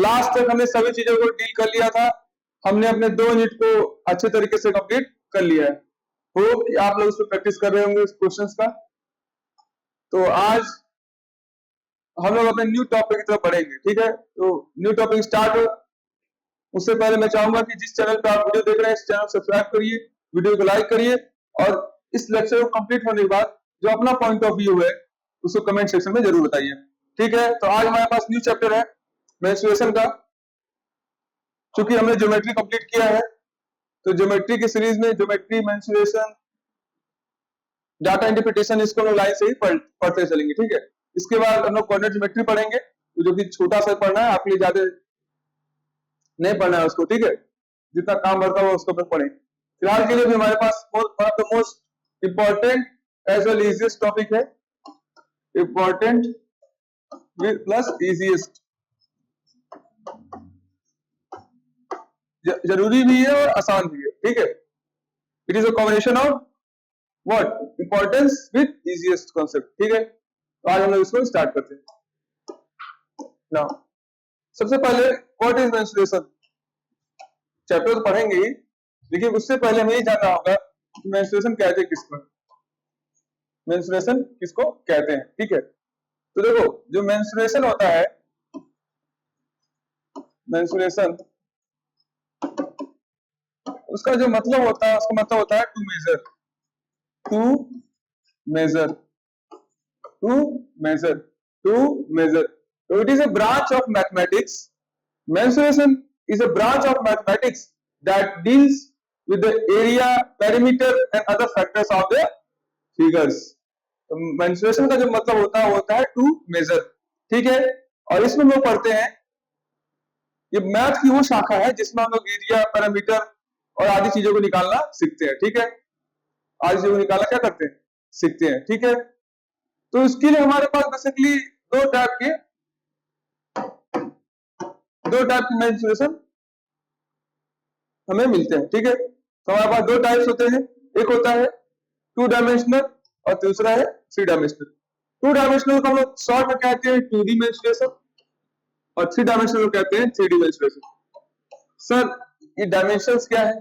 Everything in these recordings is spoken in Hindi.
लास्ट तक हमने सभी चीजों को डील कर लिया था। हमने अपने 2 यूनिट को अच्छे तरीके से कंप्लीट कर लिया है। होप कि आप लोग उस पर प्रैक्टिस कर रहे होंगे उस क्वेश्चंस का। तो आज हम लोग अपने न्यू टॉपिक की तरफ बढ़ेंगे, ठीक है। तो न्यू टॉपिक स्टार्ट हो उससे पहले मैं चाहूंगा कि जिस चैनल पर आप वीडियो देख रहे हैं इस चैनल को सब्सक्राइब करिए, वीडियो को लाइक करिए और इस लेक्चर को कंप्लीट होने के बाद जो अपना पॉइंट ऑफ व्यू है उसको कमेंट सेक्शन में जरूर बताइए, ठीक है। तो आज हमारे पास न्यू चैप्टर है मेंस्ट्रुएशन का। चूंकि हमने ज्योमेट्री कंप्लीट किया है तो ज्योमेट्री की सीरीज में ज्योमेट्री, मेंस्ट्रुएशन, डाटा इंटरप्रिटेशन इसको हम लाइन से ही पढ़ते चलेंगे, ठीक है। इसके बाद हम लोग कोऑर्डिनेट ज्योमेट्री पढ़ेंगे जो कि छोटा सा पढ़ना है, आपके लिए ज्यादा नहीं पढ़ना है उसको, ठीक है। जितना काम भरता हुआ उसको पढ़ें। फिलहाल के लिए भी हमारे पास one of the most important as well easiest topic है, इंपॉर्टेंट प्लस इजीएस्ट, जरूरी भी है और आसान भी है, ठीक है। It is a combination of what importance with easiest concept, ठीक है। तो आज हम लोग इसको स्टार्ट करते हैं। नाउ सबसे पहले व्हाट इज मेंस्ट्रुएशन, चैप्टर तो पढ़ेंगे ही, लेकिन उससे पहले हमें ये जानना होगा कि मेंस्ट्रुएशन कहते हैं किसको, मेंस्ट्रुएशन किसको कहते हैं, ठीक है। तो देखो जो मेंस्ट्रुएशन होता है, मेंस्ट्रुएशन उसका जो मतलब होता है, उसका मतलब होता है to measure, to measure, to measure, to measure. तो it is a branch of mathematics, mensuration is a branch of mathematics that deals with the area, perimeter and other factors of the figures. तो mensuration का जो मतलब होता है वो होता है टू मेजर, ठीक है। और इसमें हम लोग पढ़ते हैं, ये मैथ की वो शाखा है जिसमें हम लोग एरिया, पैरामीटर और आदि चीजों को निकालना सीखते हैं, ठीक है। आदि चीजों को निकालना क्या करते हैं, सीखते हैं, ठीक है। तो इसके लिए हमारे पास बेसिकली दो टाइप की मेंस्ट्रुएशन हमें मिलते हैं, ठीक है। तो हमारे पास 2 टाइप्स होते हैं, एक होता है 2 डायमेंशनल और दूसरा है 3 डायमेंशनल। 2 डायमेंशनल को हम लोग शॉर्ट में कहते हैं 2D मेंस्ट्रुएशन और 3 डायमेंशनल को कहते हैं 3D मेंस्ट्रुएशन। सर ये डायमेंशंस क्या है,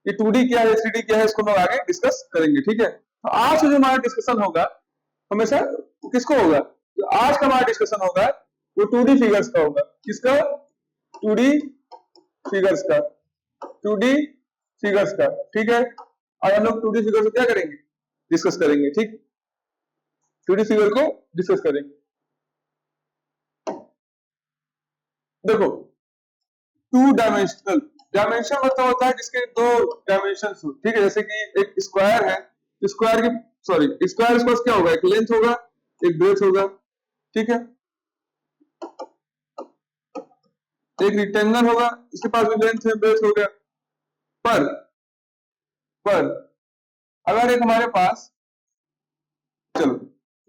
ये 2D क्या है, 3D क्या है, इसको हम लोग आगे डिस्कस करेंगे, ठीक है। तो आज का जो हमारा डिस्कशन होगा हमेशा किसको होगा, जो आज का हमारा डिस्कशन होगा वो 2D फिगर्स का होगा। किसका, 2D फिगर्स का, 2D फिगर्स का, ठीक है। और हम लोग 2D फिगर को क्या करेंगे, डिस्कस करेंगे, ठीक। 2D फिगर को डिस्कस करेंगे। देखो 2 डायमेंशनल, डायमेंशन मतलब होता है जिसके 2 डायमेंशंस हो, ठीक है। जैसे कि एक स्क्वायर है, स्क्वायर की स्क्वायर के पास क्या होगा, एक लेंथ होगा एक ब्रेथ होगा, ठीक है। एक रेक्टेंगल होगा, इसके पास भी लेंथ है ब्रेथ हो गया। पर अगर एक हमारे पास, चलो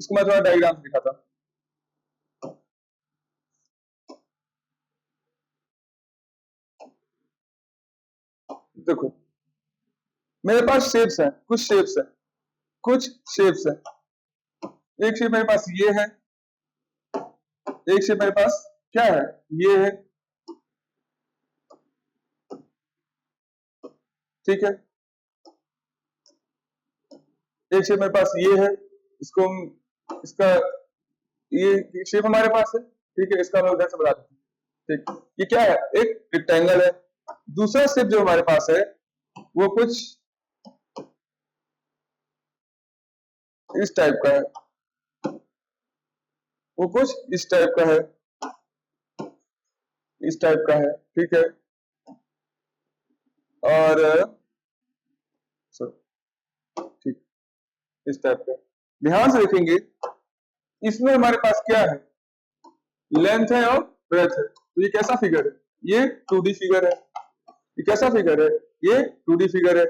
इसको मैं थोड़ा डायग्राम दिखाता हूं। देखो मेरे पास शेप्स है, कुछ शेप्स है, कुछ शेप्स है। एक शेप मेरे पास ये है, एक शेप मेरे पास क्या है, ये है, ठीक है। एक शेप मेरे पास ये है, इसको हम इसका ये शेप हमारे पास है, ठीक है। इसका मैं उधर से बता देता हूं, ठीक। ये क्या है, एक रेक्टेंगल है। दूसरा शेप जो हमारे पास है वो कुछ इस टाइप का है, वो कुछ इस टाइप का है, इस टाइप का है, ठीक है। और ठीक इस टाइप का, ध्यान से देखेंगे इसमें हमारे पास क्या है, लेंथ है और ब्रेथ है। तो ये कैसा फिगर है, ये 2D फिगर है। ये कैसा फिगर है, ये 2D फिगर है।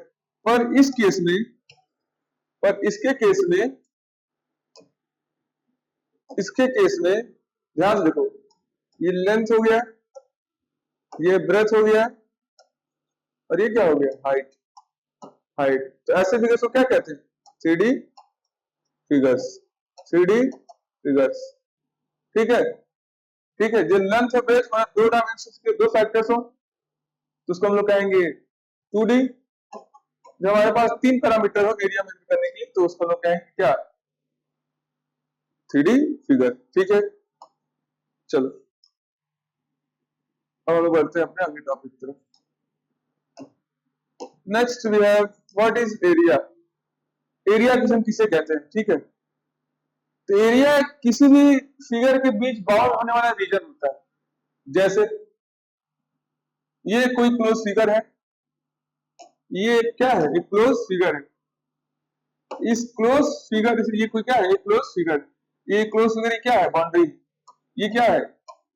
पर इस केस में, पर इसके केस में ध्यान से देखो, ये लेंथ हो गया, ये ब्रेथ हो गया और ये क्या हो गया, हाइट, हाइट। तो ऐसे फिगर्स को क्या कहते हैं, 3D फिगर्स, 3D फिगर्स, ठीक है। ठीक है, जो लेंथ और ब्रेथ हमारे दो डायमेंशन के दो फैक्टर्स हो तो उसको हम लोग कहेंगे 2D। जब हमारे पास तीन पैरामीटर हो एरिया मेजर करने के लिए तो उसको हम लोग कहेंगे क्या, 3D फिगर। ठीक है, चलो अब हम लोग बढ़ते हैं अपने अगले टॉपिक की तरफ। Next we have what is area. Area किसे कहते हैं, ठीक है। तो एरिया किसी भी फिगर के बीच बाउंड होने वाला रीजन होता है। जैसे ये कोई क्लोज फिगर है, ये क्या है, ये क्लोज फिगर है। इस क्लोज फिगर, ये कोई क्या है, ये क्लोज फिगर, ये क्लोज फिगर ये क्या है, बाउंड्री। ये क्या है,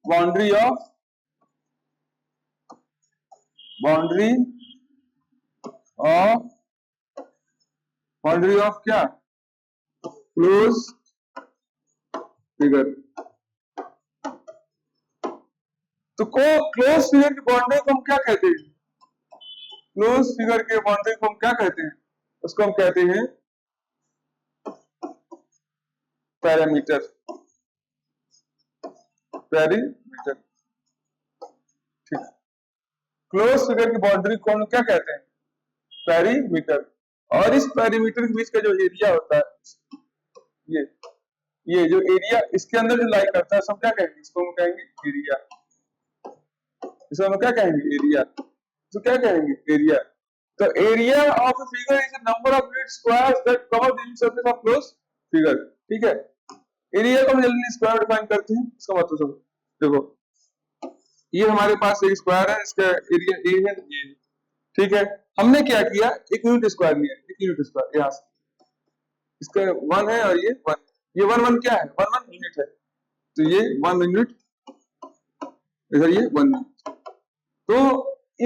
boundary of, boundary of, boundary of क्या, क्लोज फिगर। तो क्लोज फिगर की बाउंड्री को हम क्या कहते हैं, क्लोज फिगर के बाउंड्री को हम क्या कहते हैं, उसको हम कहते हैं पैरामीटर, पैरामीटर। ठीक, क्लोज फिगर की बाउंड्री को हम क्या कहते हैं, पैरीमीटर। और इस पैरीमीटर के बीच का जो एरिया होता है, ये जो एरिया इसके अंदर जो लाई करता है, सब क्या कहेंगे, इसको हम कहेंगे एरिया। इसको हम क्या कहेंगे, एरिया। तो क्या कहेंगे, एरिया। तो area of a figure is the number of unit squares that cover the surface of close figure. ठीक है, एरिया को हम जल्दी स्क्वायर डिफाइन करते हैं। इसका मतलब समझो, देखो ये हमारे पास एक स्क्वायर है, इसका एरिया ए है, ये, ठीक है। हमने क्या किया, एक यूनिट स्क्वायर लिया, एक यूनिट स्क्वायर यहाँ से, इसका 1 है और ये 1, ये 1 क्या है, 1 यूनिट है। तो ये 1 यूनिट, इधर ये 1 यूनिट। तो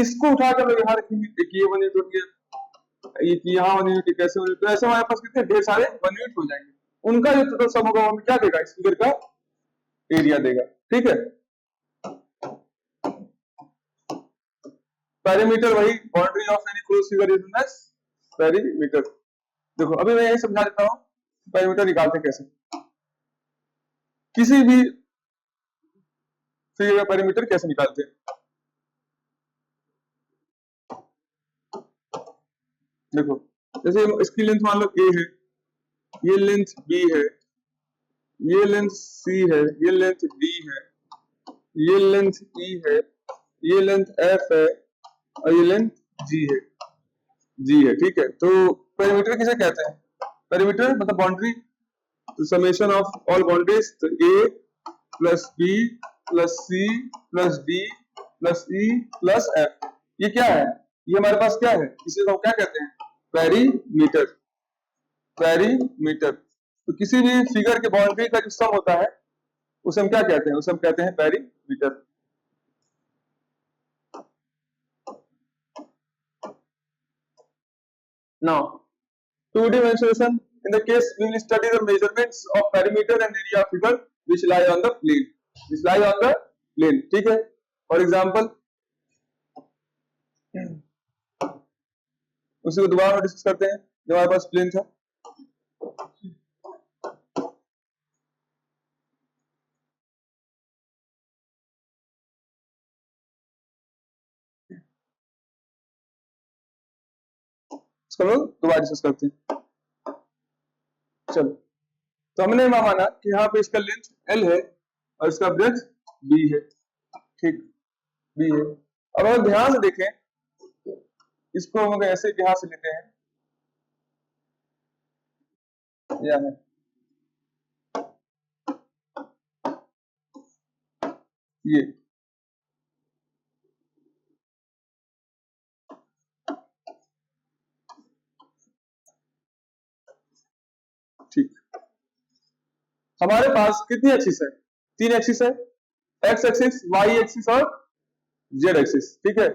इसको उठाकर लोग यहाँ रखेंगे, एक ये 1 यूनिट हो गया, ये यहाँ 1 यूनिट, कैसे 1 यूनिट, तो ऐसे हमारे पास कितने ढेर सारे 1 यूनिट हो जाएंगे। उनका जो टोटल सम होगा हमें क्या देगा, इस फिगर का एरिया देगा। ठीक है, पैरीमीटर वही boundary of any close figure is known as perimeter. देखो अभी मैं यही समझा देता हूँ पैरीमीटर निकालते कैसे। किसी भी फिगर का पैरीमीटर कैसे निकालते हैं, देखो जैसे इसकी लेंथ मान लो a है, ये लेंथ b है, ये लेंथ c है, ये लेंथ d है, ये लेंथ e है, ये लेंथ f है और ये लेंथ g है। ठीक है, तो पैरीमीटर किसे कहते हैं, पैरीमीटर मतलब बाउंड्री। तो समेशन ऑफ ऑल बाउंड्रीज, तो a plus b plus c plus d plus e plus f, ये क्या है, ये हमारे पास क्या है, इसे तो क्या कहते हैं, पैरीमीटर। पैरीमीटर, तो किसी भी फिगर के बाउंड्री का जो सम होता है उसे हम क्या कहते हैं, उसे हम कहते हैं perimeter. Now, two-D mensuration. In the case, we will study the measurements of perimeter and area of figure which lie on the plane. Which lie on the plane. ठीक है? For example, उसी को दोबारा डिस्कस करते हैं जो हमारे पास प्लेन था। इसको लोग दोबारा डिस्कस करते हैं। चलो, तो हमने माना कि यहाँ पे इसका लेंथ L है और इसका ब्रेथ B है। ठीक, B है। अब अगर ध्यान से देखें, इसको हम लोग ऐसे ध्यान से लेते हैं, यह है ये, ठीक। हमारे पास कितनी एक्सिस है, 3 एक्सिस है, एक्स एक्सिस, वाई एक्सिस और जेड एक्सिस। ठीक है,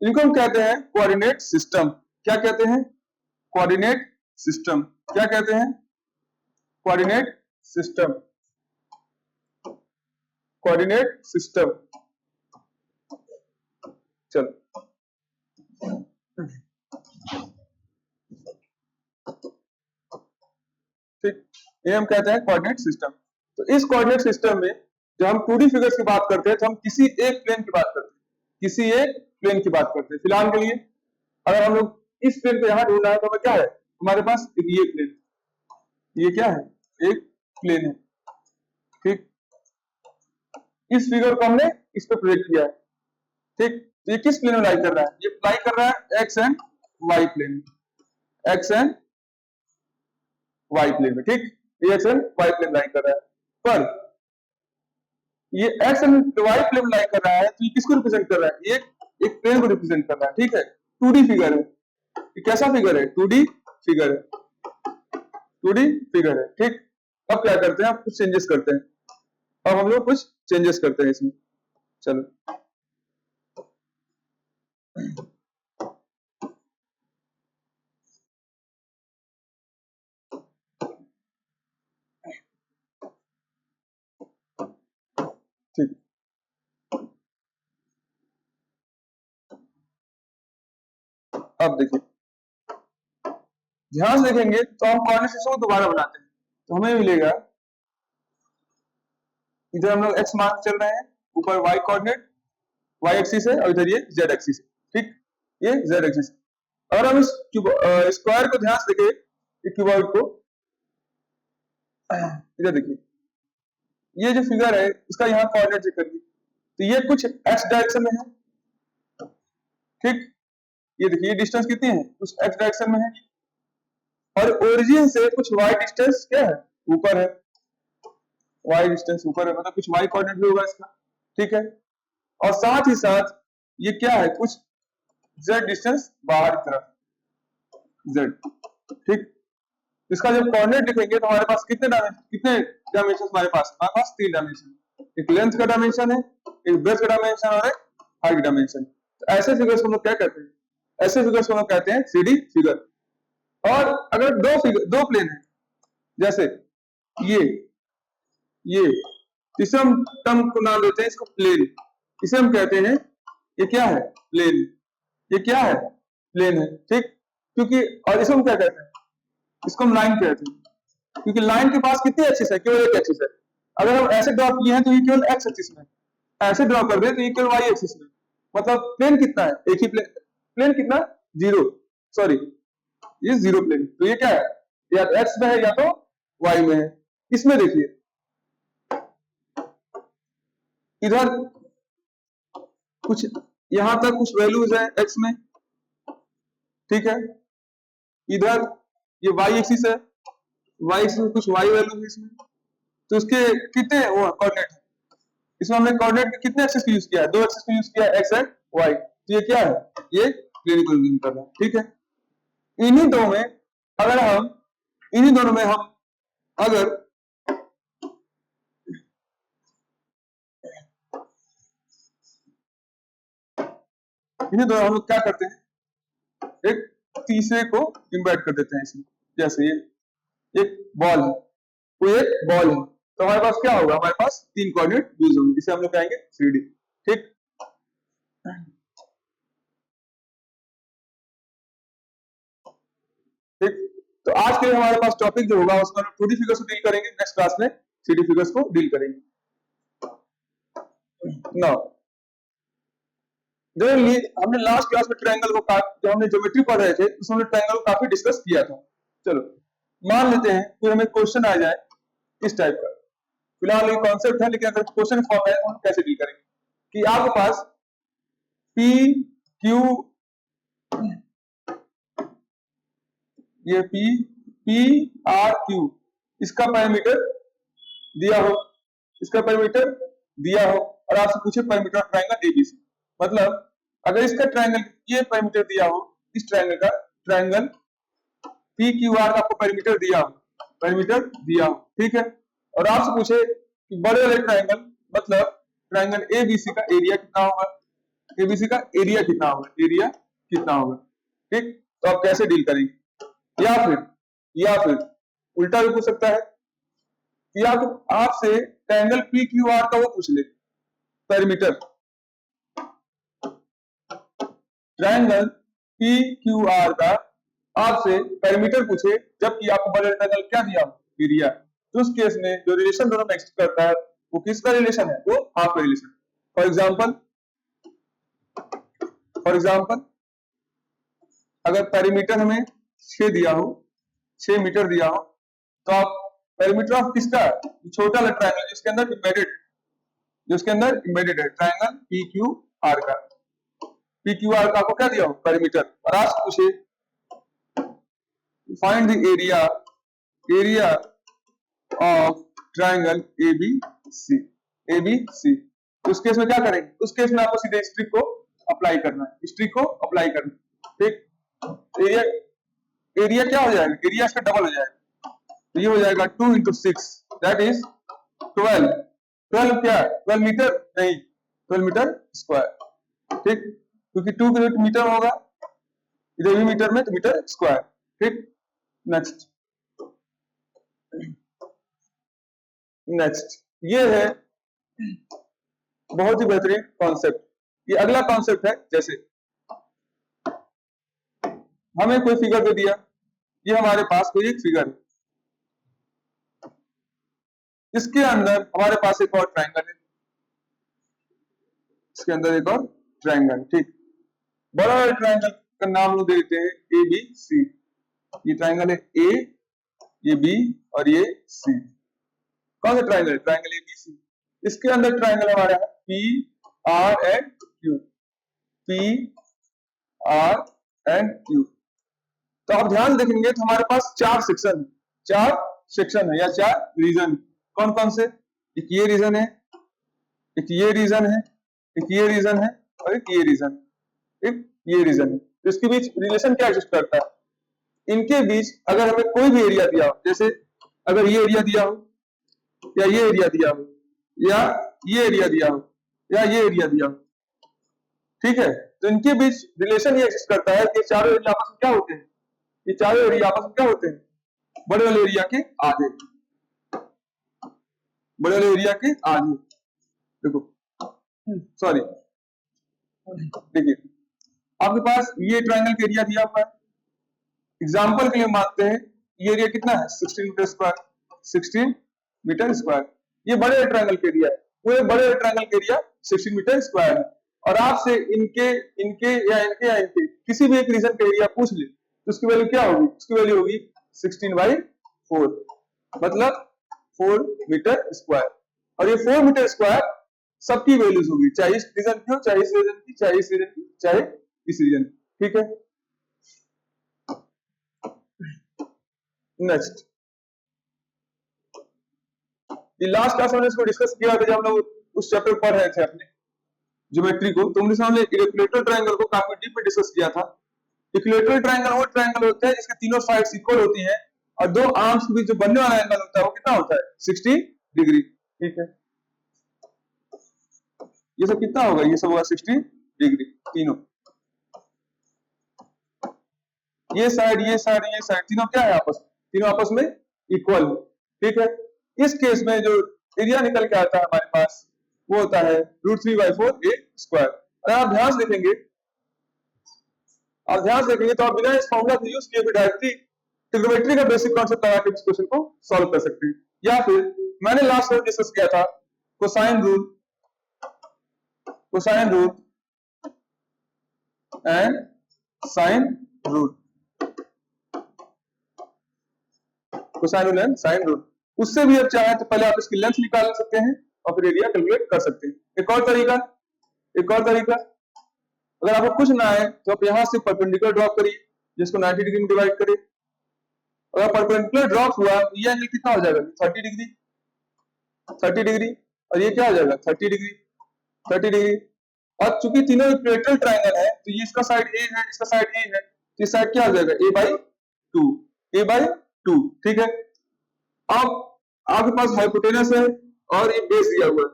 इनको हम कहते हैं कोऑर्डिनेट सिस्टम। क्या कहते हैं, कोऑर्डिनेट सिस्टम। क्या कहते हैं, कोऑर्डिनेट सिस्टम, कोऑर्डिनेट सिस्टम। चलो, ठीक, ये हम कहते हैं कोऑर्डिनेट सिस्टम। तो इस कोऑर्डिनेट सिस्टम में जब हम 2D फिगर्स की बात करते हैं तो हम किसी एक प्लेन की बात करते हैं, किसी एक प्लेन की बात करते हैं। फिलहाल के लिए अगर हम लोग इस प्लेन को यहाँ ढूंढ रहे हैं तो हमें क्या है, हमारे पास एक ये प्लेन, ये क्या है, एक प्लेन है, ठीक। इस फिगर को हमने इस पे प्रोजेक्ट किया है, ठीक। तो ये किस प्लेन में लाई कर रहा है, ये लाई कर रहा है एक्स एंड वाई प्लेन में, एक्स एंड वाई प्लेन में, ठीक। ये एक्स एंड वाई प्लेन लाई कर रहा है, पर ये एक्स एंड वाई प्लेन लाई कर रहा है तो ये किसको रिप्रेजेंट कर रहा है, ये एक प्लेन को रिप्रेजेंट कर रहा है, ठीक है। 2D फिगर है, ये कैसा फिगर है, 2D फिगर है, 2D फिगर है, ठीक। अब क्या करते हैं, अब कुछ चेंजेस करते हैं, अब हम लोग कुछ चेंजेस करते हैं इसमें, चलो। ठीक, अब देखिए, ध्यान से देखेंगे तो हम कोऑर्डिनेट सिस्टम को दोबारा बनाते हैं तो हमें मिलेगा, इधर हम लोग एक्स मान चल रहे हैं, ऊपर वाई कोऑर्डिनेट, वाई एक्सिस है, और इधर ये जेड एक्सिस है, ठीक। ये जेड एक्सिस है। अगर हम इस स्क्वायर को ध्यान से देखें, क्यूबॉइड को, इधर देखिए, ये जो फिगर है इसका यहाँ कोऑर्डिनेट चेक करिए, तो ये कुछ एक्स डायरेक्शन में है, ठीक। ये देखिए, ये डिस्टेंस कितनी है, कुछ एक्स डायरेक्शन में है, और ओरिजिन से कुछ वाई डिस्टेंस क्या है, ऊपर है, वाई डिस्टेंस ऊपर है, मतलब कुछ वाई कोऑर्डिनेट भी होगा इसका, ठीक है। और साथ ही साथ ये क्या है, कुछ जेड डिस्टेंस बाहर की तरफ, जेड, ठीक। इसका जब कोऑर्डिनेट लिखेंगे तो हमारे पास कितने डायमेंशन हमारे पास 3 डायमेंशन, एक लेंथ का डायमेंशन है, एक ब्रेड्थ का डायमेंशन और एक हाइट का डायमेंशन। तो ऐसे फिगर्स को हम लोग क्या कहते हैं, ऐसे फिगर्स को हम लोग कहते हैं 3D फिगर। और अगर दो प्लेन है, जैसे ये इसे हम टर्म को नाम देते हैं इसको प्लेन, इसे हम कहते हैं, ये क्या है, प्लेन, ये क्या है, प्लेन है, ठीक। क्योंकि और इसे हम क्या कहते हैं, इसको हम लाइन कहते हैं, क्योंकि लाइन के पास कितनी एक्सिस है, केवल एक एक्सिस है। अगर हम ऐसे ड्रॉ किए हैं तो ये केवल एक्स एक्सिस में, ऐसे ड्रॉ कर दे तो ये केवल वाई एक्सिस में, मतलब प्लेन कितना है, एक ही प्लेन, प्लेन कितना, 0, सॉरी ये 0 प्लेन, तो ये क्या है, या तो एक्स में है या तो वाई में है। इसमें देखिए, इधर कुछ यहां तक कुछ वैल्यूज है एक्स में, ठीक है। इधर ये वाई एक्सिस है, वाई एक्सिस में कुछ वाई वैल्यू है इसमें, तो उसके कितने वो कोऑर्डिनेट है, इसमें हमने कोऑर्डिनेट कितने एक्सिस का यूज किया है, 2 एक्सिस का यूज किया है, एक्स एंड वाई। तो ये क्या है, ये प्लेन को यूज कर रहा है, ठीक है। इन्हीं दोनों में हम अगर इन्हीं दोनों हम लोग क्या करते हैं, एक तीसरे को इन्वाइट कर देते हैं इसमें, जैसे ये एक बॉल है, कोई एक बॉल है, तो हमारे पास क्या होगा, हमारे पास 3 कोऑर्डिनेट यूज होंगे, जिसे हम लोग कहेंगे 3D, ठीक। ठीक, तो आज के लिए हमारे पास टॉपिक जो होगा उसमें हम 2D फिगर्स को डील करेंगे, नेक्स्ट क्लास में 3D फिगर्स को डील करेंगे। नाउ जनरली हमने लास्ट क्लास में ट्रायंगल को जब हमने ज्योमेट्री पढ़ रहे थे उसमें हमने ट्रायंगल को काफी डिस्कस किया था। चलो मान लेते हैं कोई हमें क्वेश्चन आ जाए इस टाइप का, फिलहाल ये कॉन्सेप्ट है, लेकिन अगर क्वेश्चन फॉर्म है तो हम कैसे डील करेंगे कि आपके पास पी क्यू, ये पी आर क्यू, इसका पैरामीटर दिया हो, इसका पैरामीटर दिया हो, और आपसे पूछे पैरामीटर ऑफ ट्रायंगल एबीसी, मतलब अगर इसका ट्रायंगल ये पैरामीटर दिया हो, इस ट्रायंगल का, ट्रायंगल पी क्यू आर का आपको पैरामीटर दिया हो, पैरामीटर दिया हो, ठीक है। और आपसे पूछे कि बड़े वाले ट्रायंगल मतलब ट्रायंगल एबीसी का एरिया कितना होगा, एबीसी का एरिया कितना होगा, एरिया कितना होगा, ठीक। तो आप कैसे डील करेंगे, या फिर उल्टा भी पूछ सकता है कि आपसे ट्रायंगल पी क्यू आर का वो पूछ ले parameter, triangle P Q R का आपसे पैरामीटर पूछे, जबकि आपको बड़े ट्रायंगल क्या दिया हो, एरिया, तो उस केस में जो रिलेशन दोनों में एक्सिस्ट करता है वो किसका रिलेशन है? वो हाफ का रिलेशन। फॉर एग्जाम्पल अगर पेरीमीटर हमें 6 दिया हो, 6 मीटर दिया हो, तो आप पेरीमीटर ऑफ किसका, छोटा वाला ट्रायंगल जिसके अंदर इम्बेडेड है ट्रायंगल पी क्यू आर का, पी क्यू आर का आपको क्या दिया हो? पेरीमीटर। और आज पूछे find the area of triangle ABC। उस केस में क्या करेंगे? उस केस में आपको सीधे इस ट्रिक को अप्लाई करना है, ठीक। एरिया क्या हो जाएगा? एरिया इसका डबल हो जाएगा, तो ये हो जाएगा 2 × 6 दैट इज 12। 12 क्या है? 12 मीटर नहीं, 12 मीटर स्क्वायर, ठीक, क्योंकि 2 की रूट मीटर होगा, इधर भी मीटर में तो मीटर स्क्वायर, ठीक। नेक्स्ट ये है बहुत ही बेहतरीन कॉन्सेप्ट। ये अगला कॉन्सेप्ट है, जैसे हमें कोई फिगर दे दिया, ये हमारे पास कोई एक फिगर है, इसके अंदर हमारे पास एक और ट्रायंगल है, इसके अंदर एक और ट्रायंगल, ठीक। बड़ा ट्रायंगल का नाम लोग देते हैं ABC। ये ट्रायंगल है A, ये B और ये C। कौन सा ट्रायंगल? Triangle ABC। इसके अंदर ट्रायंगल हमारा है PRQ। तो आप ध्यान देखेंगे तो हमारे पास 4 सेक्शन है या 4 रीजन। कौन कौन से? एक ये रीजन है, एक ये रीजन है, एक ये रीजन है और एक ये रीजन, एक ये रीजन है। तो इसके बीच रिलेशन क्या एग्जिस्ट करता है? इनके बीच अगर हमें कोई भी एरिया दिया हो, जैसे अगर ये एरिया दिया हो या ये एरिया दिया हो या ये एरिया दिया हो या ये एरिया दिया हो, ठीक है, तो इनके बीच रिलेशन ये एग्जिस्ट करता है कि चारों एरिया आपस में क्या होते हैं? ये चारों एरिया आपस में क्या होते हैं? बड़े वाले एरिया के आधे, बड़े वाले एरिया के आधे। देखो सॉरी, देखिए आपके पास ये ट्रायंगल का एरिया दिया हुआ है, एग्जांपल के लिए मानते हैं ये एरिया कितना है? 16 मीटर स्क्वायर, 16 मीटर स्क्वायर। ये बड़े ट्रायंगल का एरिया है, पूरे बड़े ट्रायंगल का एरिया 16 मीटर स्क्वायर है। और आपसे इनके इनके किसी भी एक रीजन का एरिया पूछ ले तो उसकी वैल्यू क्या होगी? उसकी वैल्यू होगी 16/4, मतलब 4 मीटर स्क्वायर। और ये 4 मीटर स्क्वायर सबकी वैल्यूज होगी, चाहे इस रीजन की हो, चाहे इस रीजन की, चाहे इस रीजन की, चाहे इस रीजन की, ठीक है। नेक्स्ट, ये लास्ट क्लास में इसको डिस्कस किया था जब हम लोग उस चैप्टर पढ़ रहे थे अपने ज्योमेट्री को, तो हमने सामने इक्विलेटरल ट्रायंगल को काफी डीप में डिस्कस किया था। इक्विलेटरल ट्रायंगल वो ट्रायंगल होता है जिसके तीनों साइड्स इक्वल होती हैं और दो आर्म्स के बीच जो बनने वाला एंगल होता है वो कितना होता है? 60 डिग्री, ठीक है। ये सब कितना होगा? ये सब होगा 60 डिग्री तीनों। ये साइड, ये साइड, ये साइड, तीनों क्या है? तीनों आपस में इक्वल, ठीक है। इस केस में जो एरिया निकल के आता है हमारे पास वो होता है √3/4 a स्क्वायर। अगर आप ध्यान से देखेंगे तो आप बिना इस फॉर्मूला को यूज किए भी डायरेक्टली ट्रिग्नोमेट्री का बेसिक कॉन्सेप्ट लगा के इस क्वेश्चन को सॉल्व कर सकते हैं। या फिर मैंने लास्ट में डिस्कस किया था cosine rule and sine rule, cosine rule and sine rule. उससे भी आप चाहें तो पहले आप इसकी लेंथ निकाल सकते हैं और फिर एरिया कैलकुलेट कर सकते हैं। एक और तरीका, अगर आपको कुछ ना है तो आप यहां से परपेंडिकुलर ड्रॉप करिए जिसको 90 डिग्री में डिवाइड करिए। अगर परपेंडिकुलर ड्रॉप हुआ तो ये एंगल कितना हो जाएगा? 30 डिग्री और ये क्या हो जाएगा? 30 डिग्री। और चूंकि तीनों इक्विलेटरल ट्रायंगल है तो ये इसका साइड A है, इसका साइड A है, तो इस साइड क्या हो जाएगा? a/2, ठीक है। अब आपके पास हाइपोटेनस है और ये बेस दिया हुआ है,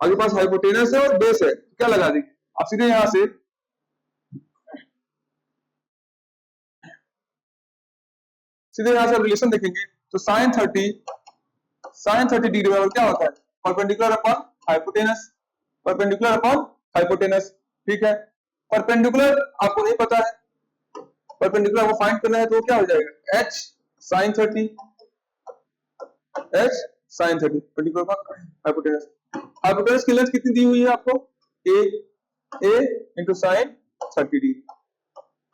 आपके पास हाइपोटेनस है और बेस है, तो क्या लगा देंगे आप? सीधे यहां से रिलेशन देखेंगे तो sin 30 डिग्री बराबर क्या होता है? परपेंडिकुलर अपॉन हाइपोटेनस, ठीक है। परपेंडिकुलर आपको नहीं पता है, परपेंडिकुलर को फाइंड करना है तो क्या हो जाएगा? h sin 30 साइन 30 पर्टिकुलर का हाइपोटेनस। हाइपोटेनस की लेंथ कितनी दी हुई है आपको? a into sine 30 degree.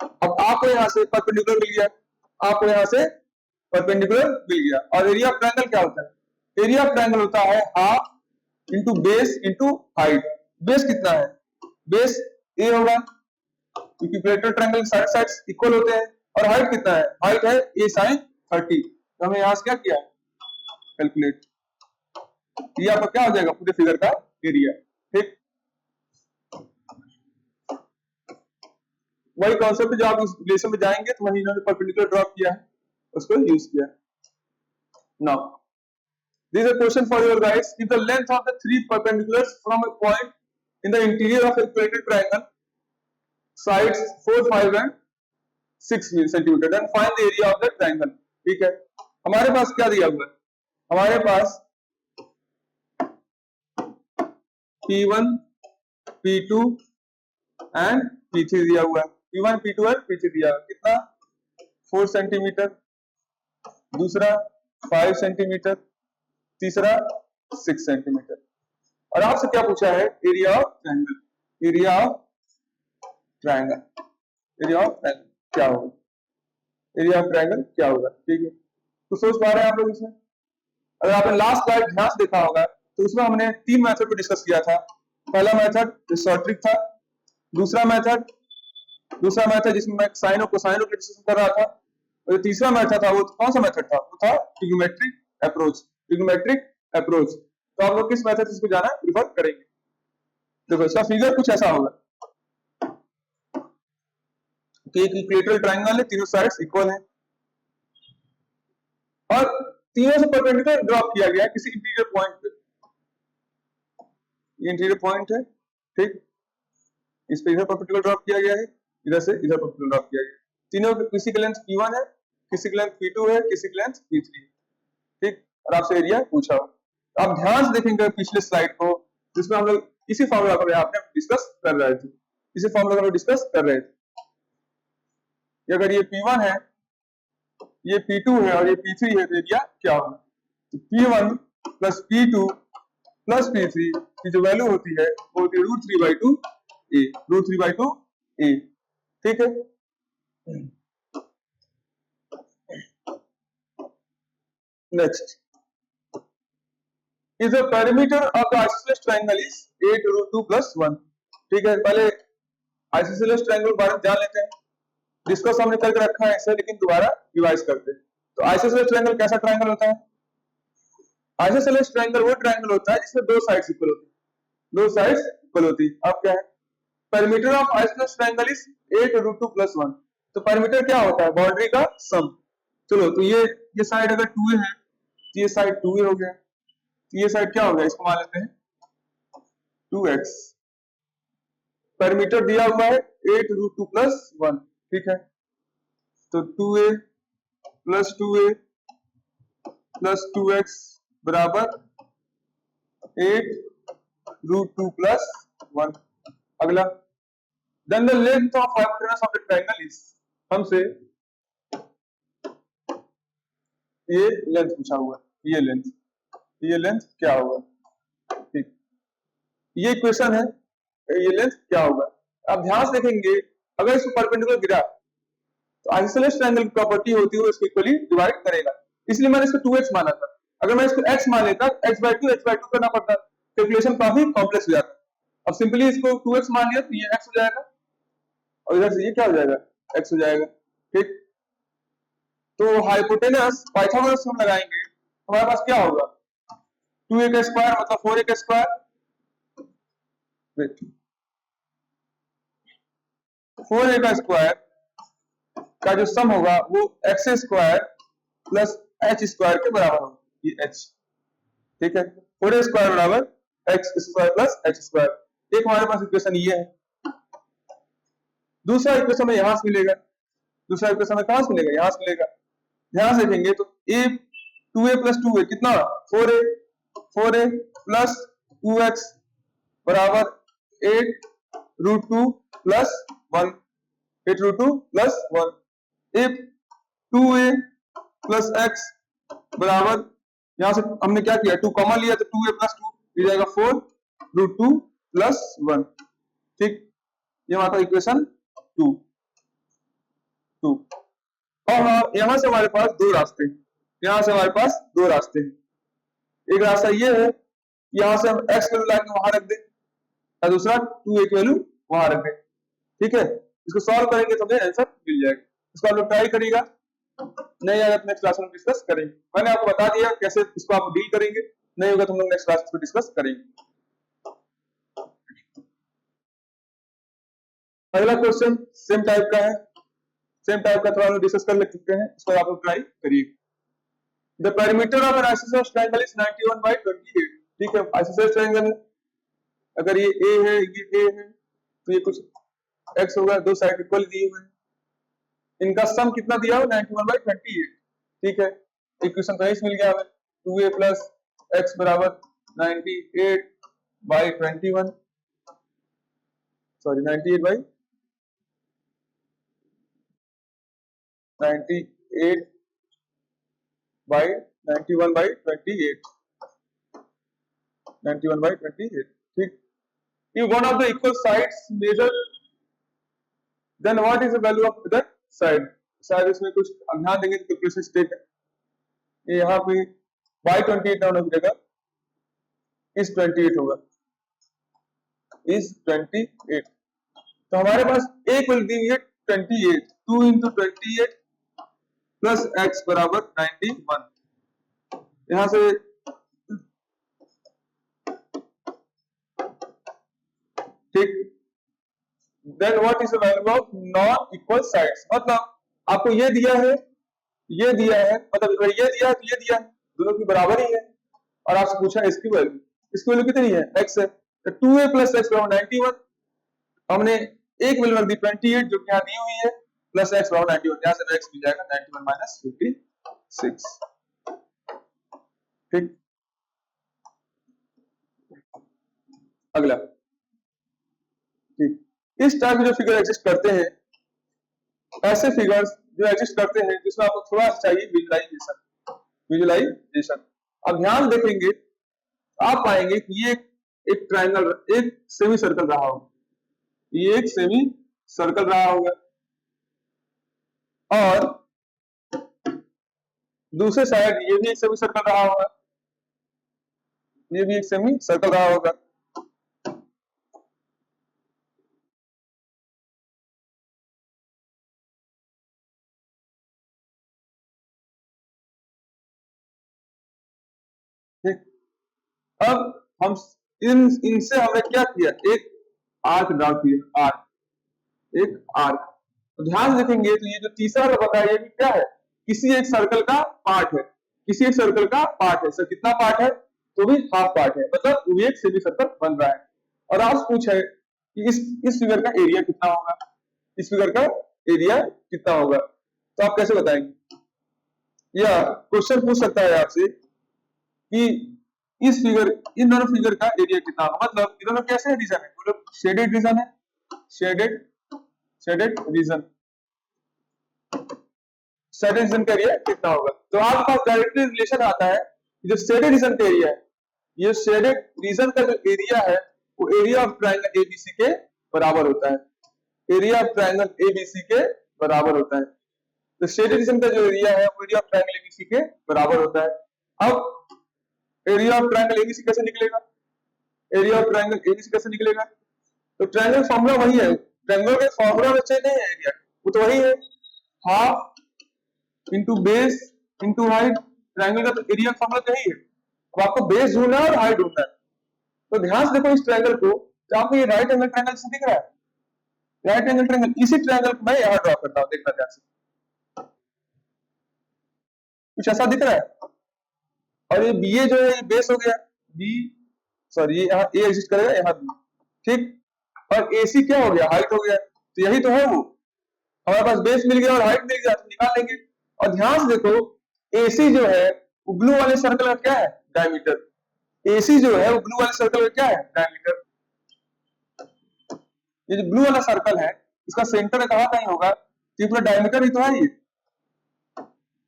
अब आपको यहाँ से परपेंडिकुलर मिल गया, आपको यहाँ से परपेंडिकुलर मिल गया। और एरिया ऑफ ट्रायंगल क्या होता है? एरिया ऑफ ट्रायंगल होता है half into base into height. Base कितना है? बेस a होगा क्योंकि equilateral triangle side sides equal होते हैं। और हाइट कितना है? हाइट है a sin 30। तो हमने यहाँ से क्या किया? कैलकुलेट। ये आपका क्या हो जाएगा? पूरे फिगर का एरिया। ठीक, वही कॉन्सेप्ट जो आप इस रिलेशन में जाएंगे तो वही इन्होंने परपेंडिकुलर ड्रॉ किया है, उसको यूज किया। Now this is a question for you guys. If the length of the three perpendiculars from a point in the interior of a equilateral triangle sides 4, 5 and 6 centimeter, then find the area of the triangle. ठीक है, हमारे पास क्या दिया हुआ है? हमारे पास P1, P2 and P3 दिया हुआ है। P1, P2 और P3 दिया हुआ कितना? 4 सेंटीमीटर, दूसरा 5 सेंटीमीटर, तीसरा 6 सेंटीमीटर। और आपसे क्या पूछा है? Area of triangle. Area of triangle, area of triangle क्या होगा? एरिया ऑफ ट्रायंगल क्या होगा? ठीक है, तो सोच पा रहे हैं आप लोग इसमें? अगर आपने लास्ट स्लाइड ध्यान से देखा होगा तो उसमें हमने 3 मेथड को डिस्कस किया था। पहला मेथड शॉर्ट ट्रिक था, दूसरा मेथड जिसमें मैं साइन और कोसाइन को डिस्कस कर रहा था, और तीसरा मेथड था वो कौन सा मेथड था? वो था ट्रिग्नोमेट्रिक अप्रोच। Trigonometric approach. तो आप लोग किस मेथड से इसको जाना प्रिफर करेंगे? देखो इसका फिगर कुछ ऐसा होगा कि एक इक्विलेटरल ट्रायंगल है, तीनों साइड्स इक्वल हैं और तीनों से परपेंडिकुलर ड्रॉ किया गया है किसी इंटीरियर पॉइंट पे। ये इंटीरियर पॉइंट है, ठीक, इस पे इधर परपेंडिकुलर ड्रॉ किया गया है, इधर से इधर परपेंडिकुलर ड्रॉ किया गया है। तीनों किसी की लेंथ P1 है, किसी की लेंथ P2 है, किसी की लेंथ P3 है, ठीक। और आपसे एरिया पूछा हो तो आप ध्यान से देखेंगे पिछले स्लाइड को, जिसमें हम लोग इसी फॉर्मूला को आपने डिस्कस कर रहे थे, इसी फॉर्मूला को डिस्कस कर रहे थे। अगर ये P1 है, ये P2 है और ये P3 है तो एरिया क्या होगा? तो P1 plus P2 plus P3 की जो वैल्यू होती है वो होती है √3/2a, √3/2a, ठीक है। Next, if the perimeter of the isosceles triangle is 8√2 + 1, ठीक है। पहले आइसोसेलेस ट्रायंगल बारे में जान लेते हैं, डिस्कस हमने करके रखा है इसे, लेकिन दोबारा रिवाइज करते हैं। तो आइसोसेलेस ट्रायंगल कैसा ट्रायंगल होता है? आइसोसेलेस ट्रायंगल वो ट्रायंगल होता है जिसमें दो साइड्स इक्वल होती है, दो साइड्स इक्वल होती है। अब क्या है? Perimeter of isosceles triangle is 8√2 + 1। तो पेरीमीटर क्या होता है? बाउंड्री का सम। चलो, तो ये साइड अगर 2a है तो ये साइड 2a हो गया, तो ये साइड क्या हो गया? इसको मान लेते हैं 2x। पेरीमीटर दिया हुआ है 8√2 + 1, ठीक है। तो 2a + 2a + 2x बराबर 8√2 + 1। अगला, then the length of hypotenuse of the triangle is, हमसे ये लेंथ पूछा हुआ है, ये लेंथ क्या होगा? ठीक, ये इक्वेशन है, ये लेंथ क्या होगा? आप ध्यान से देखेंगे, अगर इसको परपेंडिकुलर गिरा तो आइसोसेलेस ट्रायंगल की प्रॉपर्टी होती है वो इसको इक्वली डिवाइड करेगा, इसलिए मैंने इसको 2x माना था। अगर मैं इसको x मान लेता, x/2 करना पड़ता, कैलकुलेशन काफी कॉम्प्लेक्स हो जाता। अब सिंपली इसको 2x मान लिया तो ये x हो जाएगा और इधर से ये क्या हो जाएगा? x हो जाएगा, ठीक। तो हाइपोटेनस पाइथागोरस हम लगाएंगे, हमारे पास क्या होगा? 2a का स्क्वायर मतलब 4a का स्क्वायर, 4a का स्क्वायर का जो सम होगा वो x² प्लस h² के बराबर होगा, ये h, ठीक है। 4a स्क्वायर बराबर x² प्लस h²। एक हमारे पास इक्वेशन ये है। दूसरा इक्वेशन में यहां से मिलेगा, दूसरा इक्वेशन में कहां से मिलेगा? यहां से मिलेगा। ध्यान से देखेंगे तो 2a + 2a कितना? 4a प्लस 2x बराबर 8√2 + 1, 8√2 + 1। if 2a + x बराबर यहां से हमने क्या किया, 2 कॉमन लिया तो 2a प्लस 2 मिल जाएगा 4√2 प्लस 1। ठीक, ये हमारा इक्वेशन 2। और यहां से हमारे पास दो रास्ते हैं, यहां से हमारे पास दो रास्ते हैं। एक रास्ता ये है, यहां से हम x वैल्यू ला के वहां रख दें, और दूसरा 2a की वैल्यू वहां रख दें। ठीक है, इसको सॉल्व करेंगे तो हमें आंसर मिल जाएगा। इसको आप लोग ट्राई करिएगा, नहीं आएगा तो नेक्स्ट क्लास में डिस्कस करेंगे। मैंने आपको बता दिया कैसे इसको आप डील करेंगे, नहीं होगा तो हम लोग नेक्स्ट क्लास में डिस्कस करेंगे। अगला क्वेश्चन सेम टाइप का है, सेम टाइप का थोड़ा हम डिस्कस कर सकते हैं, इसको आप लोग ट्राई करिए। The perimeter of N isosceles triangle is 91/28। ठीक है, आइसोसेलेस ट्रायंगल है, अगर ये ए है, ये ए है, तो ये कुछ x होगा, दो साइड इक्वल दिए हुए हैं, इनका सम कितना दिया हो 91/28। ठीक है, इक्वेशन तो मिल गया हमें, 2a प्लस x बराबर 98/21, सॉरी 98 by 91/28, 91/28। ठीक, if one of the equal sides measure, then what is the value of the side? शायद इसमें कुछ ध्यान देंगे तो कैलकुलेशन स्टेप है, ये यहाँ पे by 28 डाउन हो जाएगा, इस 28 होगा, इस 28। तो हमारे पास एक वैल्यू दी है 28, 2 into 28 प्लस x बराबर 91। यहां से ठीक, then what is the value of non equal sides, मतलब आपको ये दिया है, ये दिया है, मतलब ये दिया है तो ये दिया है, दोनों की बराबर ही है, और आपसे पूछा इसकी वैल्यू, इसकी वैल्यू कितनी है, x है, तो 2a प्लस x बराबर 91, हमने एक वैल्यू रख दी 28 जो कि यहाँ दी हुई है, प्लस x बराबर 91, यहाँ से x मिल जाएगा 91 माइनस 56। ठीक, अगला, ठीक, इस टाइप के जो फिगर एग्जिस्ट करते हैं, ऐसे फिगर्स जो एग्जिस्ट करते हैं जिसमें आपको थोड़ा चाहिए विजुअलाइजेशन, विजुअलाइजेशन। अब ध्यान देखेंगे आप पाएंगे कि ये एक ट्रायंगल, एक सेमी सर्कल रहा होगा, ये एक सेमी सर्कल रहा होगा, और दूसरे साइड ये भी एक सेमी सर्कल रहा होगा, ये भी एक सेमी सर्कल रहा होगा। ठीक, अब हम इनसे हमने क्या किया, एक आर्क ड्रा किया, आर्क, एक आर्क। तो ध्यान रखेंगे तो ये जो तीसरा वाला बताया, ये क्या है, किसी एक सर्कल का पार्ट है, किसी एक सर्कल का पार्ट है। सर कितना पार्ट है, तो भी हाफ पार्ट है, मतलब वो एक सेमी सर्कल बन रहा है। और आप पूछे कि इस फिगर का एरिया कितना होगा, इस फिगर का एरिया कितना होगा, तो आप कैसे बताएंगे, या क्वेश्चन पूछ सकता है आपसे कि इस फिगर, इन दोनों फिगर का एरिया कितना होगा, मतलब इन दोनों कैसे रीजन है, मतलब शेडेड रीजन है, शेडेड रीजन, शेडेड रीजन का एरिया कितना होगा। तो आपके पास डायरेक्टली रिलेशन आता है, जो शेडेड रीजन का एरिया है, ये शेडेड रीजन का जो एरिया है वो एरिया ऑफ ट्रायंगल एबीसी के बराबर होता है, एरिया ऑफ ट्रायंगल एबीसी के बराबर होता है। तो शेडेड रीजन का जो एरिया है वो एरिया ऑफ ट्रायंगल एबीसी के बराबर होता है। अब एरिया ऑफ ट्रायंगल एबीसी कैसे निकलेगा, एरिया ऑफ ट्रायंगल एबीसी कैसे निकलेगा, तो ट्रायंगल फॉर्मूला वही है, ट्रायंगल के फॉर्मूला में चेंज नहीं है, एरिया वो तो वही है, half into base into height, triangle का तो एरिया फॉर्मूला तो यही है। अब आपको बेस ढूंढना है और हाइट ढूंढना है, तो ध्यान से देखो इस ट्रायंगल को, तो आपको ये राइट एंगल ट्रायंगल से दिख रहा है, राइट एंगल ट्रायंगल, इसी ट्रायंगल को मैं यहां ड्रॉ करता हूं, देखना ध्यान से, कुछ ऐसा दिख रहा है, और ये बी ए जो है ये बेस हो गया, बी सॉरी ये यहाँ ए एग्जिस्ट करेगा, यहाँ बी, ठीक, और ए सी क्या हो गया, हाइट हो गया, तो यही तो है वो, हमारे पास बेस मिल गया और हाइट मिल गया, तो निकाल लेंगे। और ध्यान से देखो एसी जो है वो ब्लू वाले सर्कल का क्या है, डायमीटर, एसी जो है वो ब्लू वाले सर्कल का क्या है, डायमीटर। ये जो ब्लू वाला सर्कल है इसका सेंटर कहाँ कहीं होगा, तो पूरा डायमीटर ही तो है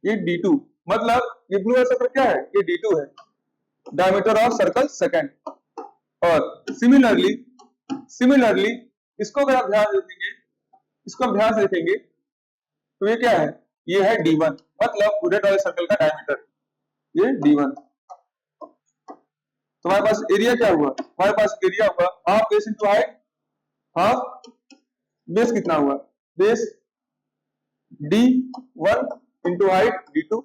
ये D2, मतलब ये ब्लू वाला सर्कल क्या है, ये D2 है, डायमीटर ऑफ सर्कल सेकंड। और सिमिलरली इसको अगर आप ध्यान देखेंगे, इसको हम ध्यान से देखेंगे तो ये क्या है, ये है D1, मतलब पूरे वाले सर्कल का डायमीटर ये D1। तो हमारे पास एरिया क्या हुआ, हमारे पास एरिया हुआ half base into height, half base कितना हुआ, base D1 into height D2,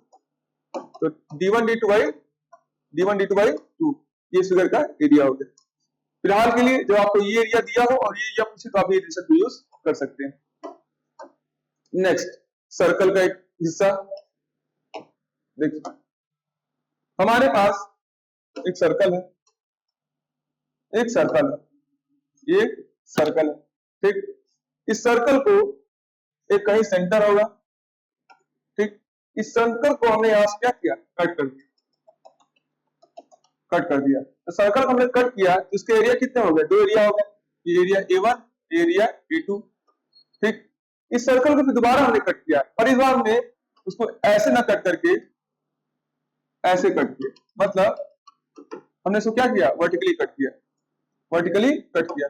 तो D1 D2 बाई 2, ये फिगर का एरिया हो गया। फिलहाल के लिए जब आपको ये एरिया दिया हो और ये एरिया पूछे तो आप ये रिलेशन को यूज कर सकते हैं। नेक्स्ट सर्कल का एक हिस्सा देखिए, हमारे पास एक सर्कल है, एक सर्कल है, एक सर्कल है, ठीक। इस सर्कल को एक कहीं सेंटर होगा, ठीक। इस सर्कल को हमने यहां से क्या किया, कट कर दिया, कट कर दिया। तो सर्कल को हमने कट किया, इसके एरिया कितने हो गए, दो एरिया हो गए, ये एरिया A1, एरिया A2, ठीक। इस सर्कल को फिर दोबारा हमने कट किया, पर इस बार हमने उसको ऐसे ना कट करके ऐसे कट किया, मतलब हमने इसको क्या किया, वर्टिकली कट किया, वर्टिकली कट किया,